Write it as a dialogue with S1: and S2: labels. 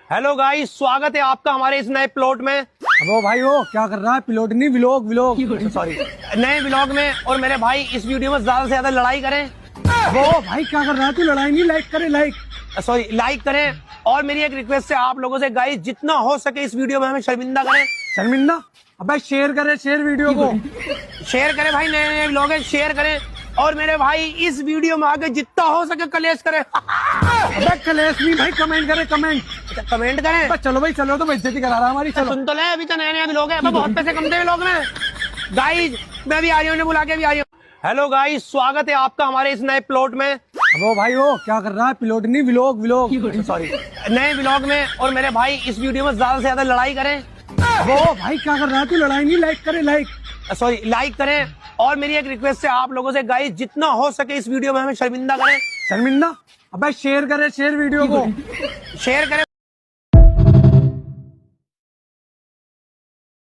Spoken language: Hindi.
S1: हेलो गाइस, स्वागत है आपका हमारे इस नए प्लॉट में।
S2: वो भाई वो क्या कर रहा है? पिलोट नहीं, व्लॉग व्लॉग।
S1: सॉरी, नए व्लॉग में। और मेरे भाई इस वीडियो में ज्यादा से ज्यादा लड़ाई करें।
S2: वो भाई क्या कर रहा है? तू लड़ाई नहीं, लाइक करे लाइक।
S1: सॉरी, लाइक करें। और मेरी एक रिक्वेस्ट है आप लोगों से गाइस, जितना हो सके इस वीडियो में हमें शर्मिंदा करें।
S2: शर्मिंदा? अबे शेयर करे, शेयर वीडियो को।
S1: शेयर करें भाई, नए नए व्लॉग है, शेयर करें। और मेरे भाई इस वीडियो में आगे जितना हो सके कलेश करें।
S2: अबे कलेश नहीं भाई, कमेंट करे कमेंट।
S1: कमेंट करें।
S2: अबे चलो भाई चलो, तो बेइज्जती करा रहा है हमारी। चलो
S1: सुन तो ले, अभी तो नए नए व्लॉग है, बहुत पैसे कमते हैं व्लॉग में। गाइस मैं भी आ रही हूँ, बुला के भी आ रही हूँ। हेलो गाइस, स्वागत है आपका हमारे इस नए प्लॉट में।
S2: वो भाई वो क्या कर रहा है? पिलोट नहीं, व्लॉग व्लॉग।
S1: सॉरी, नए व्लॉग में। और मेरे भाई इस वीडियो में ज्यादा से ज्यादा लड़ाई करें।
S2: वो भाई क्या कर रहा है? तू लड़ाई नहीं, लाइक करे लाइक।
S1: सॉरी, लाइक करें। और मेरी एक रिक्वेस्ट है आप लोगों से गाइस, जितना हो सके इस वीडियो में हमें शर्मिंदा करें।
S2: शर्मिंदा? अबे शेयर करे, शेयर वीडियो को।
S1: शेयर करें।